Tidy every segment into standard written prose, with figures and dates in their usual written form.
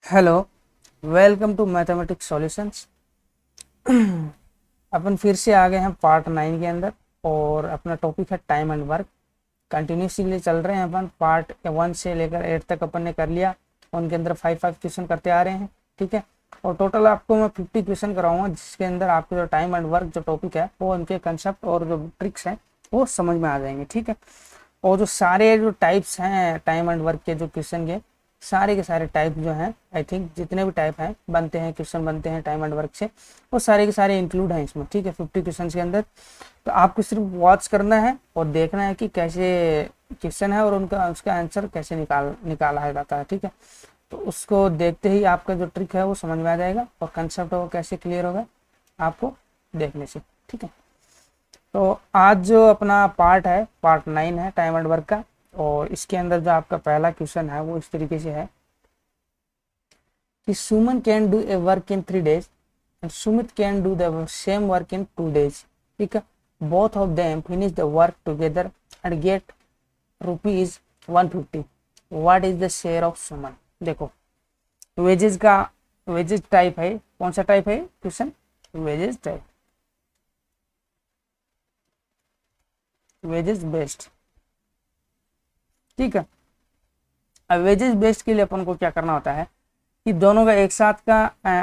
Hello, welcome to mathematics solutions. अपन फिर से आ गए हैं पार्ट 9 के अंदर और अपना टॉपिक है टाइम एंड वर्क। कंटिन्यूसली चल रहे हैं अपन, पार्ट 1 से लेकर 8 तक अपन ने कर लिया। उनके अंदर 5 क्वेश्चन करते आ रहे हैं, ठीक है। और टोटल आपको मैं 50 क्वेश्चन कराऊंगा, जिसके अंदर आपके जो टाइम एंड वर्क जो टॉपिक है वो उनके कंसेप्ट और जो ट्रिक्स हैं वो समझ में आ जाएंगे, ठीक है। और जो सारे जो टाइप्स हैं टाइम एंड वर्क के जो क्वेश्चन के सारे टाइप जो हैं, आई थिंक जितने भी टाइप हैं बनते हैं, क्वेश्चन बनते हैं टाइम एंड वर्क से, वो सारे के सारे इंक्लूड हैं इसमें, ठीक है, 50 क्वेश्चन के अंदर। तो आपको सिर्फ वॉच करना है और देखना है कि कैसे क्वेश्चन है और उनका उसका आंसर कैसे निकाला जाता है, ठीक है। तो उसको देखते ही आपका जो ट्रिक है वो समझ में आ जाएगा और कंसेप्ट वो कैसे क्लियर होगा आपको देखने से, ठीक है। तो आज जो अपना पार्ट है, पार्ट 9 है टाइम एंड वर्क का। और इसके अंदर जो आपका पहला क्वेश्चन है वो इस तरीके से है कि Suman can do a work in 3 days and Sumit can do the same work in 2 days, ठीक है। Both of them finish the work together and get rupees 150। What is the share of Suman? देखो, वेजेस का वेजेस टाइप है, कौन सा type है question? Wages type, wages based, ठीक है। अब वेजेस बेस्ड के लिए अपन को क्या करना होता है कि दोनों का एक साथ का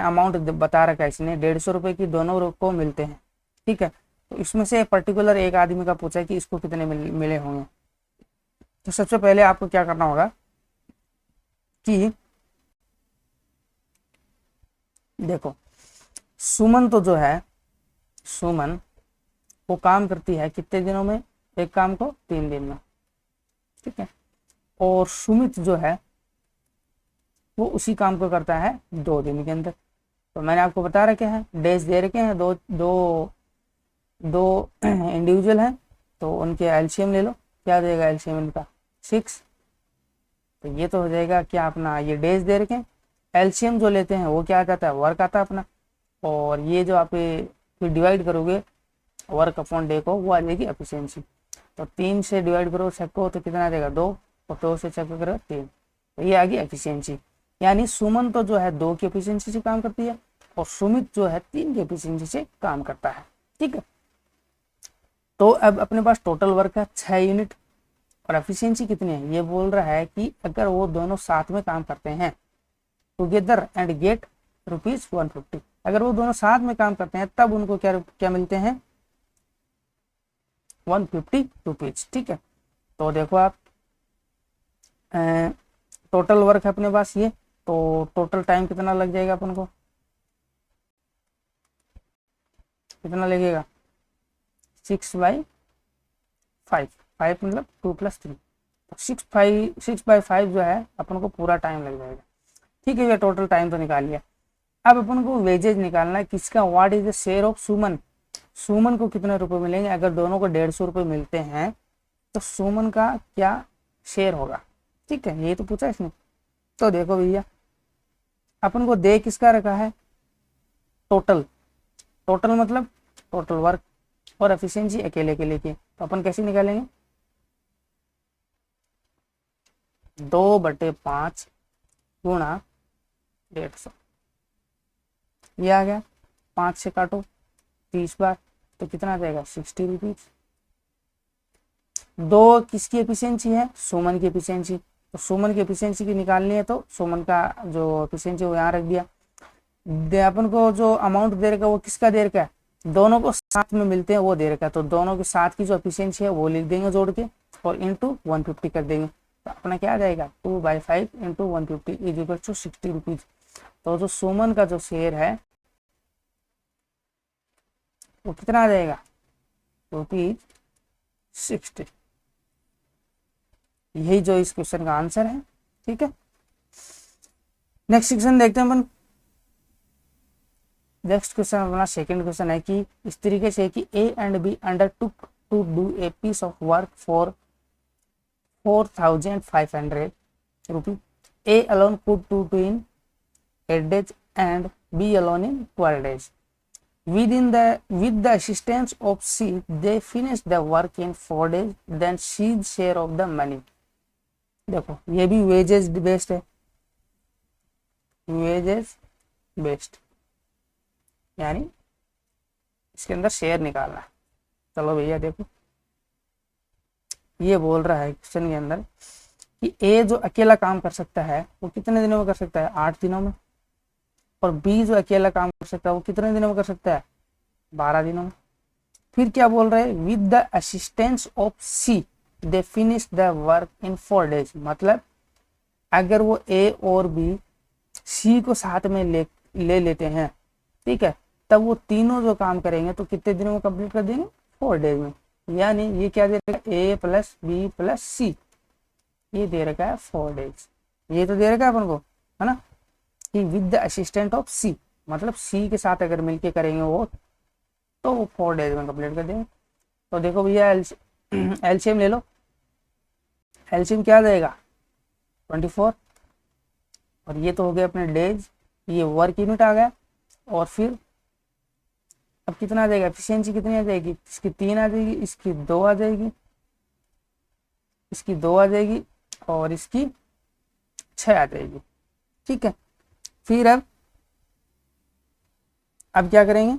अमाउंट बता रखा है इसने, 150 रुपये की दोनों को मिलते हैं, ठीक है। तो इसमें से पर्टिकुलर एक आदमी का पूछा है कि इसको कितने मिले होंगे। तो सबसे पहले आपको क्या करना होगा कि देखो, सुमन तो जो है, सुमन वो काम करती है कितने दिनों में? एक काम को 3 दिन में, ठीक है। और सुमित जो है वो उसी काम को करता है 2 दिन के अंदर। तो मैंने आपको बता रखे हैं, डेज दे रखे हैं, दो दो दो इंडिविजुअल हैं, तो उनके एलसीएम ले लो। क्या देगा एलसीएम इनका? 6। तो ये तो हो जाएगा क्या अपना, ये डेज दे रखे हैं, एलसीएम जो लेते हैं वो क्या आ जाता है? वर्क आता है अपना। और ये जो आप फिर डिवाइड करोगे वर्क अपॉन डे को, वो आ जाएगी एफिशिएंसी। तो 3 से डिवाइड करो सबको तो कितना आ जाएगा? 2। और 2 से चेक करो 3, तो ये आ गई एफिशिएंसी। यानी सुमन तो जो है 2 की एफिशिएंसी से काम करती है और सुमित जो है 3 की एफिशिएंसी से काम करता है, ठीक है। तो अब अपने पास टोटल वर्क है 6 यूनिट और एफिशिएंसी कितनी है? ये बोल रहा है कि अगर वो दोनों साथ में काम करते हैं टुगेदर एंड गेट रुपीज 150, अगर वो दोनों साथ में काम करते हैं तब उनको क्या क्या मिलते हैं? 150 रुपीज, ठीक है। तो देखो आप, टोटल वर्क है अपने पास ये, तो टोटल टाइम कितना लग जाएगा अपन को? कितना लगेगा? 6/5, 5 मतलब 2+3, तो 6/5 जो है अपन को पूरा टाइम लग जाएगा, ठीक है। ये टोटल टाइम तो निकाल लिया। अब अपन को वेजेज निकालना है किसका? What is the share of Suman? Suman को कितने रुपए मिलेंगे? अगर दोनों को 150 रुपये मिलते हैं तो सुमन का क्या शेयर होगा, ठीक है। ये तो पूछा इसने। तो देखो भैया, अपन को दे किसका रखा है? टोटल। टोटल मतलब टोटल वर्क और एफिशिएंसी अकेले के लेके, तो अपन कैसे निकालेंगे? 2/5 गुणा 150, ये आ गया। 5 से काटो 30 बार, तो कितना आ जाएगा? 60 रुपीज। 2 किसकी एफिशिएंसी है? सुमन की एफिशिएंसी। तो सुमन की एफिशिएंसी की निकालनी है तो सुमन का जो एफिशिएंसी वो यहाँ रख दिया। अपन को जो अमाउंट दे रखा है वो किसका दे रखा है? दोनों को साथ में मिलते हैं वो दे रखा है, तो दोनों के साथ की जो एफिशिएंसी है वो लिख देंगे जोड़ के और इंटू 150 कर देंगे। तो अपना क्या आ जाएगा? 2/5 into 150 is equal to 60 rupees. तो जो सुमन का जो शेयर है वो कितना आ जाएगा? ₹60। यही जो इस क्वेश्चन का आंसर है, ठीक है। नेक्स्ट क्वेश्चन देखते हैं अपन। नेक्स्ट क्वेश्चन अपना सेकंड क्वेश्चन है कि इस तरीके से कि A and B undertook to do a piece of work for 4,500 rupee. A alone could do in 8 days and B alone in 12 days. With the assistance of C, they finished the work in 4 days. Then C's share of the money. देखो, ये भी wages based है, wages based, यानी इसके अंदर share निकालना है। चलो भैया देखो, ये बोल रहा है क्वेश्चन के अंदर कि ए जो अकेला काम कर सकता है वो कितने दिनों में कर सकता है, 8 दिनों में। और बी जो अकेला काम कर सकता है वो कितने दिनों में कर सकता है, 12 दिनों में। फिर क्या बोल रहे हैं, with the assistance of C they finish the work in 4 days। मतलब अगर वो ए और बी सी को साथ में ले लेते हैं, ठीक है, तब वो तीनों जो काम करेंगे तो कितने दिनों में कंप्लीट कर देंगे, 4 days में। यानी ये क्या दे रखा है, ए प्लस बी प्लस सी, ये दे रखा है 4 days। ये तो दे रखा है अपन को, है ना, कि विद द असिस्टेंट ऑफ सी, मतलब सी के साथ अगर मिलके करेंगे वो तो वो 4 days में कंप्लीट कर देंगे। तो देखो भैया एलसीएम ले लो, एलसीएम क्या देगा 24, और ये तो हो गया अपने डेज, ये वर्क यूनिट आ गया। और फिर अब कितना आ जाएगा, एफिशिएंसी कितनी आ जाएगी, इसकी 3 आ जाएगी, इसकी 2 आ जाएगी, इसकी 2 आ जाएगी, और इसकी 6 आ जाएगी। ठीक है, फिर अब क्या करेंगे,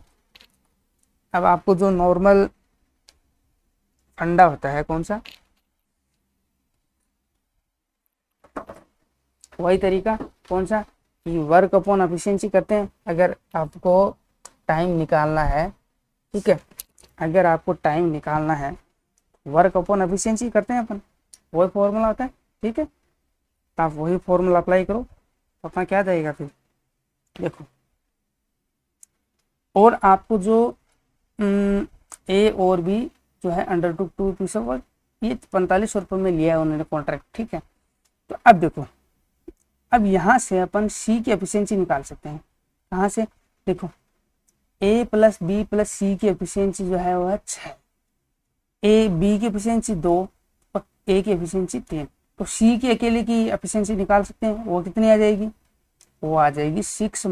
अब आपको जो नॉर्मल फंडा होता है कौन सा, वही तरीका कौन सा, कि वर्क अपॉन एफिशिएंसी करते हैं। अगर आपको टाइम निकालना है, ठीक है, अगर आपको टाइम निकालना है, वर्क अपॉन एफिशिएंसी करते हैं अपन, वही फॉर्मूला होता है। ठीक है, तो आप वही फॉर्मूला अप्लाई करो तो अपना क्या जाएगा फिर देखो। और आपको जो ए और बी जो है undertook piece of work, ये 45 रुपये में लिया है उन्होंने कॉन्ट्रैक्ट। ठीक है, तो अब देखो, अब यहाँ से अपन सी की एफिशिएंसी निकाल सकते हैं। कहाँ से, देखो ए प्लस बी प्लस सी की एफिशिएंसी जो है वो है 6, ए बी की एफिशिएंसी 2 और ए की एफिशिएंसी 3। तो सी की अकेले की एफिशिएंसी निकाल सकते हैं, वो कितनी आ जाएगी, वो आ जाएगी 6 -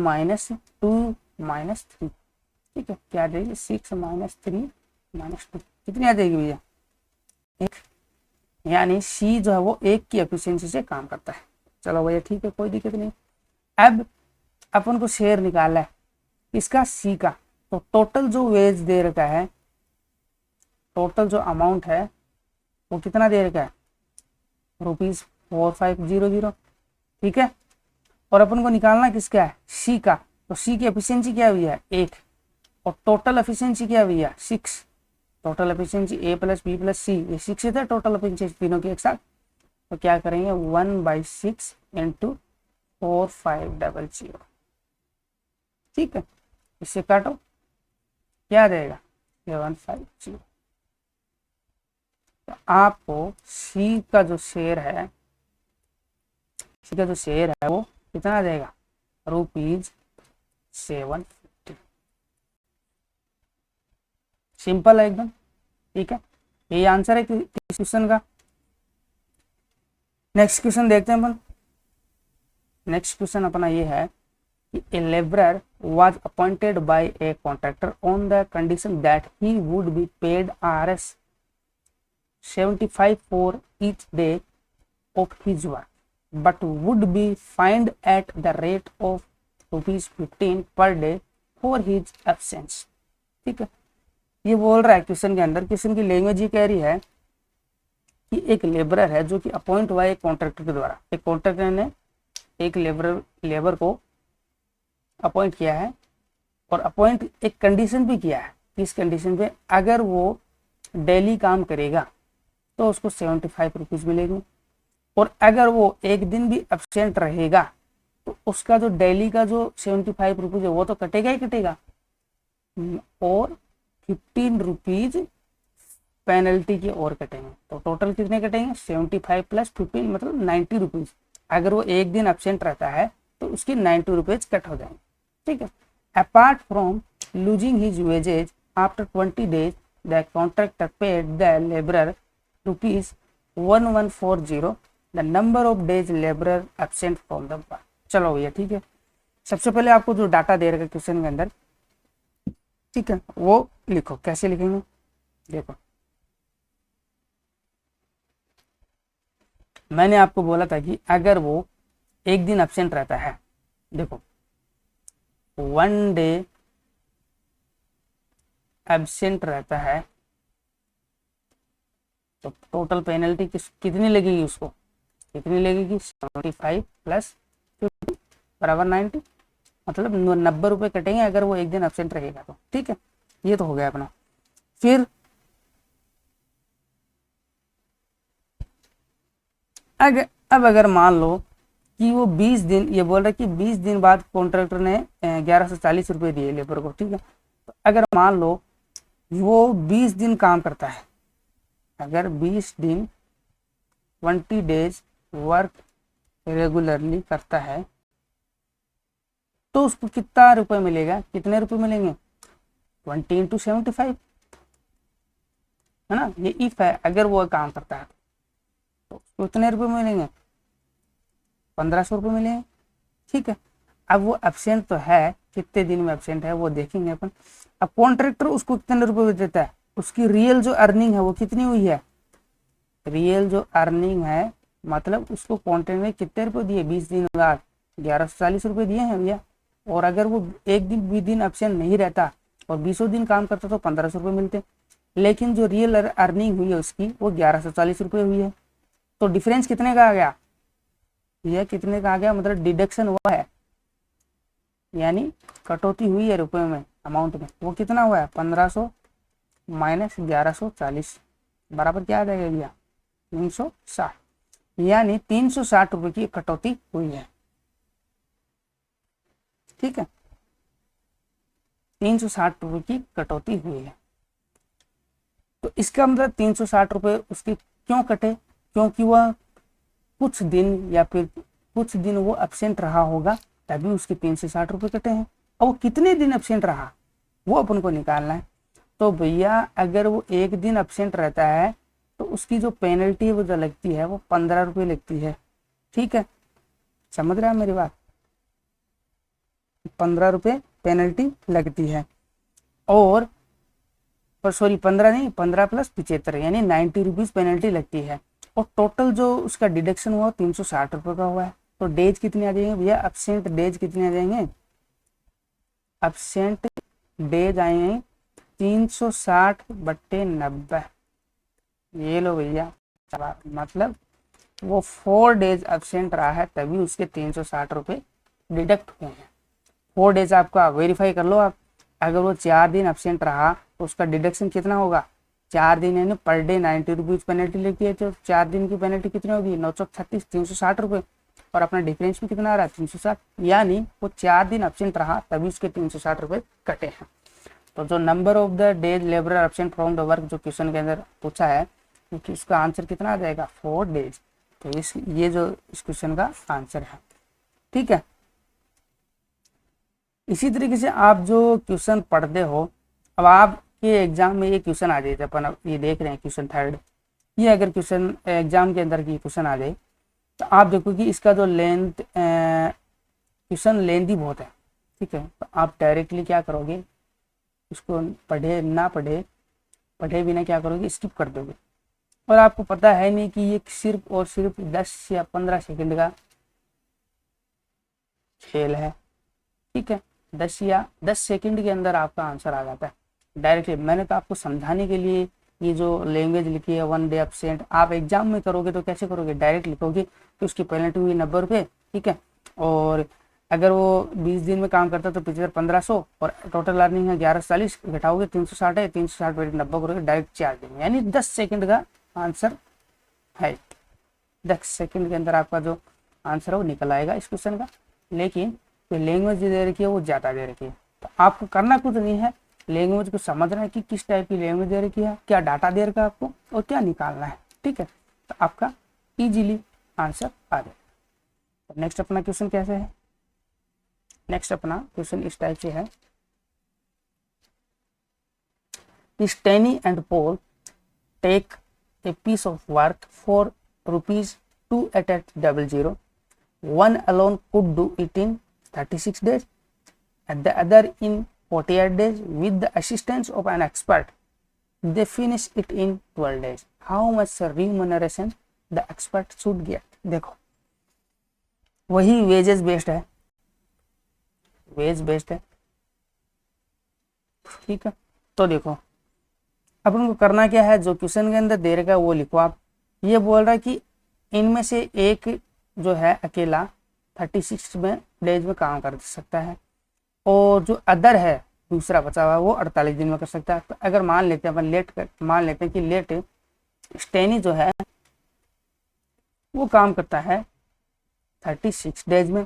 2 - 3। ठीक है, क्या आ जाएगी 6 - 3 - 2, कितनी आ जाएगी भैया, 1। यानी सी जो है वो 1 की एफिशिएंसी से काम करता है। चलो भैया ठीक है, कोई दिक्कत नहीं। अब अपन को शेयर निकालना है इसका, सी का। तो टोटल जो वेज दे रखा है, टोटल जो अमाउंट है वो कितना दे रखा है, ₹4500। ठीक है, और अपन को निकालना किसका है, सी का। तो सी की एफिशिएंसी क्या हुई है 1, और टोटल एफिशिएंसी क्या हुई है 6। टोटल एफिशिएंसी ए प्लस बी प्लस सी, ये 6 था टोटल एफिशिएंसी तीनों के एक साथ। तो क्या करेंगे 1/6 × 4500। ठीक है, इससे काटो, क्या आ जाएगा 750। तो आपको सी का जो शेयर है, सी का जो शेयर है वो कितना आ जाएगा, ₹750। सिंपल है एकदम। ठीक है, ये आंसर है किस क्वेश्चन का। नेक्स्ट क्वेश्चन देखते हैं अपन। नेक्स्ट क्वेश्चन अपना ये है कि a laborer was appointed by a contractor on the condition that he would be paid Rs 75 for each day of his work, but would be fined at the rate of ₹15 per day for his absence। ठीक है, ये बोल रहा है question के अंदर, question की language ये कह रही है कि एक लेबरर है जो कि अपॉइंट हुआ है एक कॉन्ट्रैक्टर के द्वारा। एक कॉन्ट्रैक्टर ने एक लेबर को अपॉइंट किया है, और अपॉइंट एक कंडीशन भी किया है। किस कंडीशन पे, अगर वो डेली काम करेगा तो उसको 75 रुपीज़ मिलेंगे, और अगर वो एक दिन भी एब्सेंट रहेगा तो उसका जो डेली का जो 75 रुपीज़ है वो तो कटेगा ही कटेगा, और 15 रुपीज़ पेनल्टी के और कटेंगे। तो टोटल कितने कटेंगे 75 + 15 मतलब 90 रुपीज़। अगर वो एक दिन एब्सेंट रहता है तो उसके 90 रुपीज़ कट हो जाएंगे। ठीक है, apart from losing his wages after 20 days the contractor paid the labourer ₹1140 the number of days labourer absent from the work. चलो भैया ठीक है, सबसे पहले आपको जो डाटा दे रखा है क्वेश्चन के अंदर, ठीक है, वो लिखो। कैसे लिखेंगे देखो, मैंने आपको बोला था कि अगर वो एक दिन एब्सेंट रहता है देखो 1 डे एब्सेंट रहता है तो टोटल पेनल्टी कितनी लगेगी, उसको कितनी लगेगी 75 प्लस 50 बराबर 90, मतलब 90 रुपये कटेंगे अगर वो एक दिन एब्सेंट रहेगा तो। ठीक है, ये तो हो गया अपना। फिर अब अगर मान लो कि वो 20 दिन, ये बोल रहा है कि 20 दिन बाद कॉन्ट्रैक्टर ने 1140 रुपये दिए लेबर को। ठीक है, तो अगर मान लो वो 20 दिन काम करता है, अगर 20 दिन 20 डेज वर्क रेगुलरली करता है तो उसको कितना रुपए मिलेगा, कितने रुपए मिलेंगे 20 इंटू 75, है ना, ये इफ है, अगर वो काम करता है तो कितने रुपए मिलेंगे 1500 रुपये मिलेंगे। ठीक है, अब वो एब्सेंट तो है, कितने दिन में एब्सेंट है वो देखेंगे अपन। अब कॉन्ट्रैक्टर उसको कितने रुपए देता है, उसकी रियल जो अर्निंग है वो कितनी हुई है, रियल जो अर्निंग है मतलब उसको कॉन्ट्रैक्ट में कितने रुपए दिए 20 दिन बाद 1140 रुपये दिए हैं भैया। और अगर वो एक दिन 20 दिन एब्सेंट नहीं रहता और 20 दिन काम करता तो 1500 रुपये मिलते, लेकिन जो रियल अर्निंग हुई है उसकी वो 1140 रुपये हुई है। तो डिफरेंस कितने का आ गया, यह कितने का आ गया, मतलब डिडक्शन हुआ है, यानी कटौती हुई है रुपए में, अमाउंट में, वो कितना हुआ है 1500 माइनस 1140 बराबर क्या आ जाएगा भैया 360, यानी 360 रुपए की कटौती हुई है। ठीक है, 360 रुपए की कटौती हुई है। तो इसका मतलब 360 रुपए उसके क्यों कटे, क्योंकि वह कुछ दिन या फिर कुछ दिन वो एब्सेंट रहा होगा तभी उसके 360 रुपये कटे हैं। और वो कितने दिन एब्सेंट रहा वो अपन को निकालना है। तो भैया अगर वो एक दिन एब्सेंट रहता है तो उसकी जो पेनल्टी है वो जो लगती है वो 15 रुपये लगती है। ठीक है, समझ रहे हैं मेरी बात, 15 रुपये पेनल्टी लगती है। और सॉरी 15 नहीं, 15 प्लस 75 यानी 90 रुपीज़ पेनल्टी लगती है। और टोटल जो उसका डिडक्शन हुआ 360 रुपये का हुआ है। तो डेज कितने आ जाएंगे भैया, एब्सेंट डेज कितने आ जाएंगे, एब्सेंट डेज आएंगे 360/90। ये लो भैया, मतलब वो 4 डेज एब्सेंट रहा है तभी उसके 360 रुपये डिडक्ट हुए हैं। 4 डेज आपका वेरीफाई कर लो आप, अगर वो 4 दिन एब्सेंट रहा तो उसका डिडक्शन कितना होगा, 4 दिन यानी पर डे 90 रुपीज़ पेनल्टी लगती है। तो 4 दिन की पेनल्टी कितनी होगी 936, 360 रुपये, और अपना डिफरेंस भी कितना आ रहा है 360, यानी वो 4 दिन एब्सेंट रहा तभी उसके 360 रुपये कटे हैं। तो जो number of the days labour absent from the work जो क्वेश्चन के अंदर पूछा है क्योंकि उसका आंसर कितना आ जाएगा 4 डेज। तो ये जो इस क्वेश्चन का आंसर है। ठीक है, इसी तरीके से आप जो क्वेश्चन पढ़ते हो, अब आपके एग्जाम में ये क्वेश्चन आ जाए, अपन अब ये देख रहे हैं क्वेश्चन 3rd, ये अगर क्वेश्चन एग्जाम के अंदर की क्वेश्चन आ जाए तो आप देखो कि इसका जो लेंथ क्वेश्चन लेंथी बहुत है। ठीक है, तो आप डायरेक्टली क्या करोगे, इसको पढ़े ना पढ़े बिना क्या करोगे स्किप कर दोगे। और आपको पता है नहीं कि ये सिर्फ और सिर्फ 10 या 15 सेकंड का खेल है। ठीक है, 10 सेकंड के अंदर आपका आंसर आ जाता है डायरेक्टली। मैंने तो आपको समझाने के लिए ये जो लैंग्वेज लिखी है 1 डे एब्सेंट, आप एग्जाम में करोगे तो कैसे करोगे, डायरेक्ट लिखोगे तो उसकी पेनल्टी हुई 90 रुपये। ठीक है, और अगर वो 20 दिन में काम करता तो 1500 और टोटल अर्निंग है 1140, घटाओगे 360 है, 360 90 करोगे डायरेक्ट 4 दिन, यानी 10 सेकंड का आंसर है। 10 सेकंड के अंदर आपका जो आंसर है वो निकल आएगा इस क्वेश्चन का। लेकिन जो लैंग्वेज दे रखी है वो ज़्यादा दे रखी है, तो आपको करना कुछ नहीं है, लैंग्वेज को समझना है कि किस टाइप की लैंग्वेज दे रखी है, क्या डाटा दे रखा है आपको और क्या निकालना है। ठीक है, तो आपका इजीली आंसर आ जाएगा। तो नेक्स्ट अपना क्वेश्चन कैसे है, नेक्स्ट अपना क्वेश्चन इस टाइप से है, Stanley and Paul take a piece of work for ₹28800. One alone could do it in 36 days and the other in 48 days with the assistance of an expert. They finish it in 12 days. How much remuneration the expert should get? देखो वही wages based है, veg based है। ठीक है, तो देखो अब उनको करना क्या है, जो क्वेश्चन के अंदर दे रखा है वो लिखो आप। ये बोल रहा है कि इनमें से एक जो है अकेला 36 में डेज में काम कर सकता है, और जो अदर है दूसरा बचा हुआ वो 48 दिन में कर सकता है। तो अगर मान लेते हैं अपन मान लेते हैं कि लेट स्टेनी जो है वो काम करता है 36 डेज में,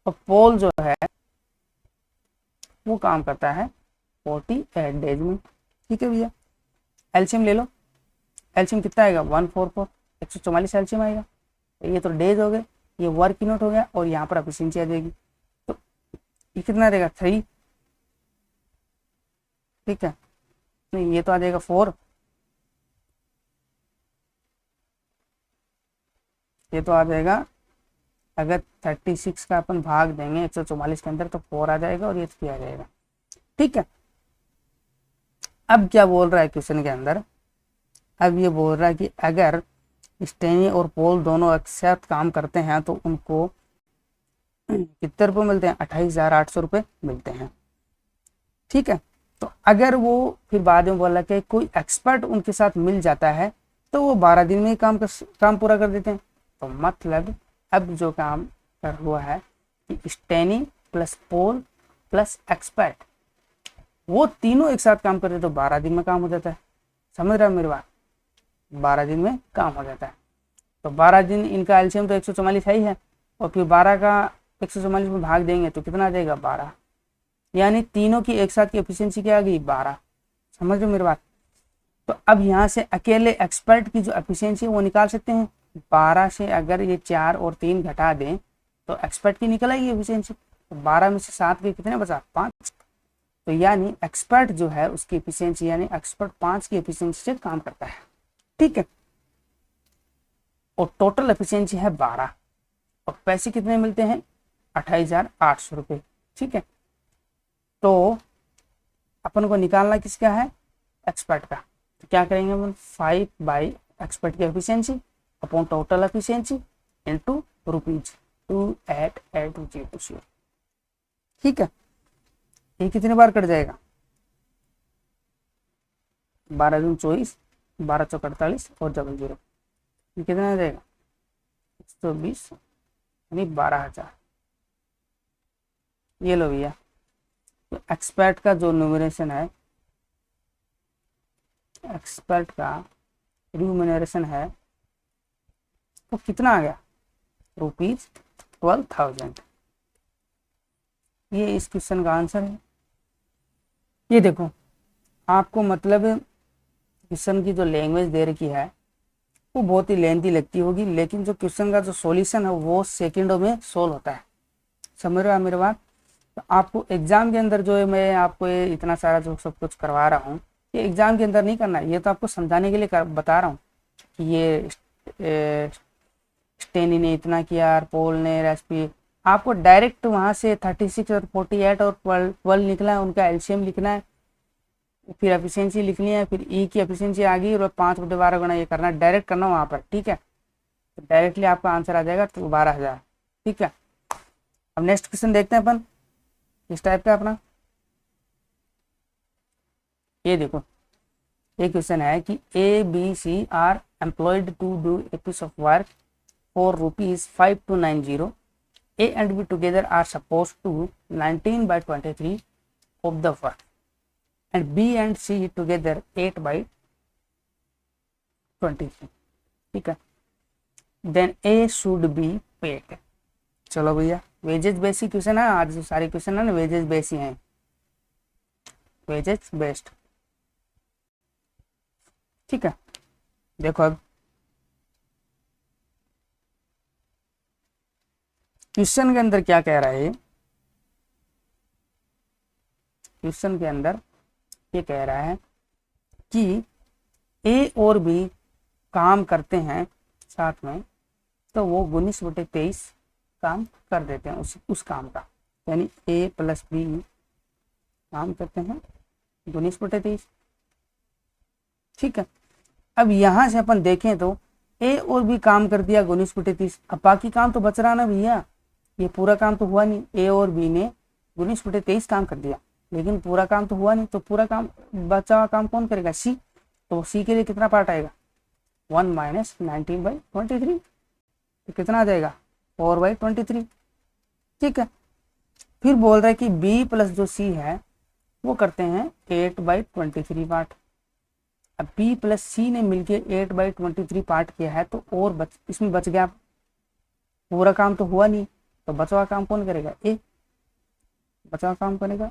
और पोल जो है वो काम करता है 48 डेज में। ठीक है भैया, एलसीएम ले लो। एलसीएम कितना आएगा 144, 144 एलसीएम आएगा। ये तो डेज हो गए, ये वर्क यूनिट हो गया, और यहाँ पर एफिशिएंसी आ जाएगी। तो ये कितना देगा 3, ठीक है, नहीं ये तो आ जाएगा 4, ये तो आ जाएगा, अगर 36 का अपन भाग देंगे 144 के अंदर तो 4 आ जाएगा, और ये 3 आ जाएगा। ठीक है, अब क्या बोल रहा है क्वेश्चन के अंदर, अब ये बोल रहा है कि अगर स्टेनी और पोल दोनों एक साथ काम करते हैं तो उनको कितने रुपये मिलते हैं, 28,800 रुपये मिलते हैं। ठीक है, तो अगर वो फिर बाद में बोला कि कोई एक्सपर्ट उनके साथ मिल जाता है तो वो 12 दिन में ही काम पूरा कर देते हैं। तो मतलब अब जो काम कर हुआ है कि स्टेनी प्लस पोल प्लस एक्सपर्ट वो तीनों एक साथ काम करते तो 12 दिन में काम हो जाता है। समझ रहे हो मेरी बात, 12 दिन में काम हो जाता है। तो 12 दिन इनका एलसीएम तो 144 है ही है, और फिर 12 का 144 में भाग देंगे तो कितना आ जाएगा 12, यानी तीनों की एक साथ की एफिशिएंसी क्या आ गई 12। समझ रहे हो मेरी बात। तो अब यहाँ से अकेले एक्सपर्ट की जो एफिशिएंसी है वो निकाल सकते हैं। 12 से अगर ये 4 और 3 घटा दें तो एक्सपर्ट की निकल आएगी एफिशिएंसी। तो 12 में से 7 के कितने बचा 5, तो यानी एक्सपर्ट जो है उसकी एफिशिएंसी, यानी एक्सपर्ट 5 की एफिशिएंसी से काम करता है। ठीक है, और टोटल एफिशिएंसी है 12, और पैसे कितने मिलते हैं 28,800 रुपये। ठीक है, तो अपन को निकालना किसका है, एक्सपर्ट का। तो क्या करेंगे अपन, 5 बाई एक्सपर्ट की efficiency upon total efficiency into rupees 28,800। ठीक है, ये कितने बार कट जाएगा, 12 दूनी 24, 12 चौक 48 और डबल 0, ये कितना आ जाएगा 120, यानी 12,000। ये लो भैया, तो एक्सपर्ट का जो न्यूमरेशन है, एक्सपर्ट का रिम्यूनरेशन है तो कितना आ गया ₹12,000। ये इस क्वेश्चन का आंसर है। ये देखो आपको मतलब क्वेश्चन की जो लैंग्वेज दे रखी है वो बहुत ही लेंथी लगती होगी, लेकिन जो क्वेश्चन का जो सॉल्यूशन है वो सेकंडों में सोल्व होता है। समझ रहे हो मेरी बात। तो आपको एग्जाम के अंदर जो है मैं आपको ये इतना सारा जो सब कुछ करवा रहा हूँ ये एग्जाम के अंदर नहीं करना है, ये तो आपको समझाने के लिए बता रहा हूँ कि ये स्टेनी ने इतना किया और पोल ने रेसिपी, आपको डायरेक्ट वहाँ से 36 और 48 और 12 निकला है, उनका एलसीएम लिखना है, फिर एफिशिएंसी लिखनी है, फिर ई की एफिशिएंसी आ गई और 5/12 गुना ये करना, डायरेक्ट करना वहाँ पर। ठीक है, तो डायरेक्टली आपका आंसर आ जाएगा तो 12,000। ठीक है, अब नेक्स्ट क्वेश्चन देखते हैं अपन इस टाइप का अपना। ये देखो ये क्वेश्चन है कि ABC are employed to do a piece of work for ₹5290। A and B together are supposed to 19/23 of the work, and B and C together 8/23। ठीक है, then A should be paid। चलो भैया wages basic question है, आज जो सारे question है ना वेजेस बेस ही हैं, वेजेस बेस्ड। ठीक है, देखो अब क्वेश्चन के अंदर क्या कह रहा है, क्वेश्चन के अंदर ये कह रहा है कि ए और बी काम करते हैं साथ में तो वो 19/23 काम कर देते हैं उस काम का, यानी ए प्लस बी काम करते हैं 19/23। ठीक है, अब यहां से अपन देखें तो ए और बी काम कर दिया 19/23, अब बाकी काम तो बच रहा ना भैया, ये पूरा काम तो हुआ नहीं। ए और बी ने 19/23 काम कर दिया, लेकिन पूरा काम तो हुआ नहीं, तो पूरा काम बचा हुआ काम कौन करेगा, सी। तो सी के लिए कितना पार्ट आएगा, 1 माइनस 19/23, तो कितना आ जाएगा 4/23। ठीक है, फिर बोल रहा है कि बी प्लस जो सी है वो करते हैं 8/23 पार्ट। अब बी प्लस सी ने मिलके 8/23 पार्ट किया है, तो और इसमें बच गया, पूरा काम तो हुआ नहीं, तो बचा हुआ काम कौन करेगा, ए। बचा हुआ काम करेगा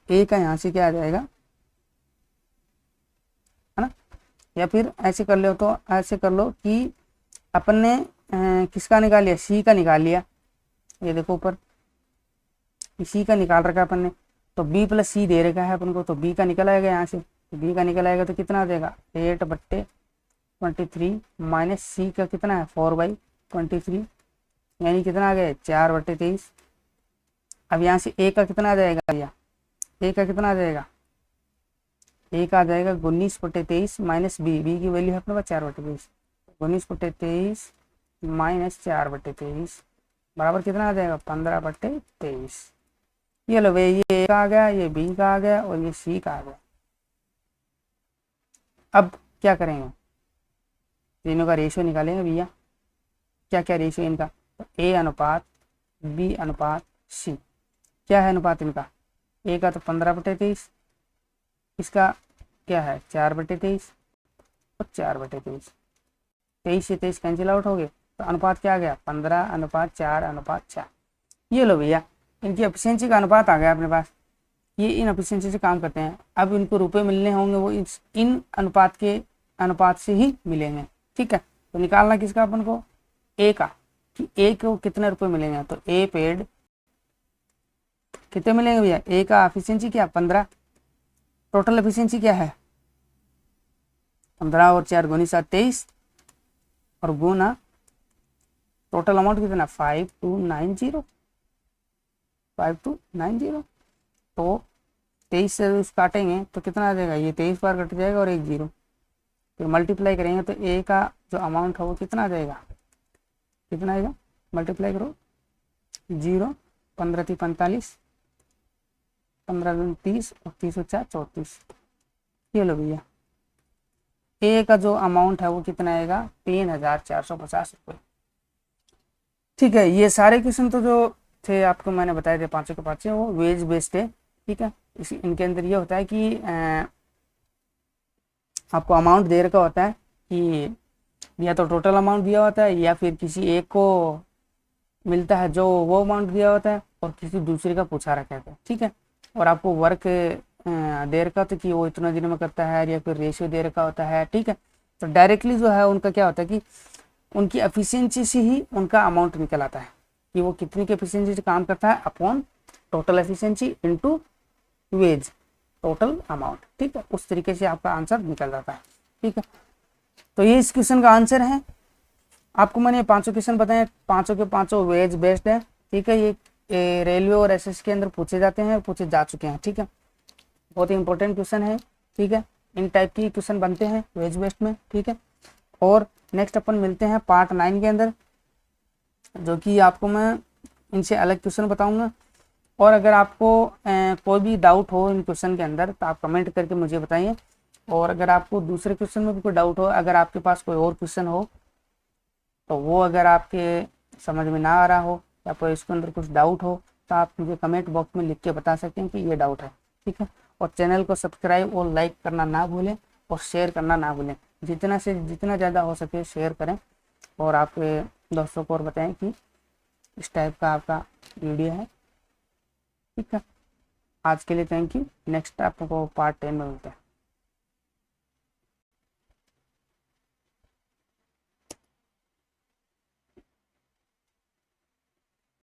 ए का यहाँ से क्या आ जाएगा, है ना। या फिर ऐसे कर लो, तो ऐसे कर लो कि अपन ने किसका निकाल लिया, सी का निकाल लिया। ये देखो ऊपर सी का निकाल रखा अपन ने, तो बी प्लस सी दे रखा है अपन को, तो बी का निकल आएगा यहाँ से, तो बी का निकल आएगा तो कितना आ जाएगा 8/23 माइनस सी का कितना है 4/23, यानी कितना आ गया 4/23। अब यहाँ से ए का कितना आ जाएगा भैया, ए का कितना आ जाएगा, ए का आ जाएगा 19/23 माइनस बी की वैल्यू है अपने पास 4/23, 19/23 माइनस 4/23 बराबर कितना आ जाएगा 15/23। ये लो भाई, ये ए का आ गया, ये बी का आ गया और ये सी का आ गया। अब क्या करेंगे, तीनों का रेशियो निकालेंगे भैया। क्या क्या रेशियो इनका, तो ए अनुपात बी अनुपात सी। क्या है अनुपात इनका, ए का तो 15/23, इसका क्या है 4/23 और 4/23, 23 से 23 कैंसिल आउट हो गए, तो अनुपात क्या आ गया 15:4:4। ये लो भैया, इनकी एफिशिएंसी का अनुपात आ गया अपने पास। ये इन एफिशिएंसी से काम करते हैं। अब इनको रुपए मिलने होंगे, वो इन अनुपात से ही मिलेंगे। ठीक है, तो निकालना किसका अपन को, ए का, कि ए को कितने रुपए मिलेंगे, तो ए पेड कितने मिलेंगे भैया, ए का एफिशिएंसी क्या 15, टोटल एफिशिएंसी क्या है 15 और 4 गुनी 7 23 और गुना टोटल अमाउंट कितना 5290। तो 23 से काटेंगे तो कितना आ जाएगा, ये 23 बार कट जाएगा और 1 0, फिर मल्टीप्लाई करेंगे तो ए का जो अमाउंट है वो कितना आ जाएगा, कितना आएगा, मल्टीप्लाई करो 0, 15 × 45, 15 × 30 और 30 × 4 34। ये लो भैया, ए का जो अमाउंट है वो कितना आएगा 3450 रुपये। ठीक है, ये सारे क्वेश्चन तो जो थे आपको मैंने बताए थे पांचों के पांचों, वो वेज बेस्ड है। ठीक है, इनके अंदर ये होता है कि आपको अमाउंट दे रखा होता है कि या तो टोटल अमाउंट दिया होता है या फिर किसी एक को मिलता है जो वो अमाउंट दिया होता है और किसी दूसरे का पूछा रखा है। ठीक है, और आपको वर्क दे रखा होता है कि वो इतना दिन में करता है या फिर रेशियो दे रखा होता है। ठीक है, तो डायरेक्टली जो है उनका क्या होता है कि उनकी एफिशिएंसी से ही उनका अमाउंट निकल आता है कि वो कितनी की एफिशिएंसी से काम करता है upon total efficiency into wage total amount. ठीक है, उस तरीके से आपका आंसर निकल जाता है। ठीक है, तो ये इस क्वेश्चन का आंसर है। आपको मैंने पांचों क्वेश्चन बताए, पांचों के पांचों वेज बेस्ड है। ठीक है, ये रेलवे और एसएस के अंदर पूछे जाते हैं, पूछे जा चुके हैं। ठीक है, बहुत ही इंपॉर्टेंट क्वेश्चन है। ठीक है, इन टाइप की क्वेश्चन बनते हैं वेज बेस्ड में। ठीक है, और नेक्स्ट अपन मिलते हैं पार्ट 9 के अंदर, जो कि आपको मैं इनसे अलग क्वेश्चन बताऊंगा। और अगर आपको कोई भी डाउट हो इन क्वेश्चन के अंदर तो आप कमेंट करके मुझे बताइए। और अगर आपको दूसरे क्वेश्चन में भी कोई डाउट हो, अगर आपके पास कोई और क्वेश्चन हो तो वो अगर आपके समझ में ना आ रहा हो या कोई इसके अंदर कुछ डाउट हो तो आप मुझे कमेंट बॉक्स में लिख के बता सकते हैं कि ये डाउट है। ठीक है, और चैनल को सब्सक्राइब और लाइक करना ना भूलें और शेयर करना ना भूलें। जितना से जितना ज़्यादा हो सके शेयर करें और आपके दोस्तों को और बताएं कि इस टाइप का आपका वीडियो है। ठीक है, आज के लिए थैंक यू। नेक्स्ट आपको पार्ट 10 में मिलते हैं।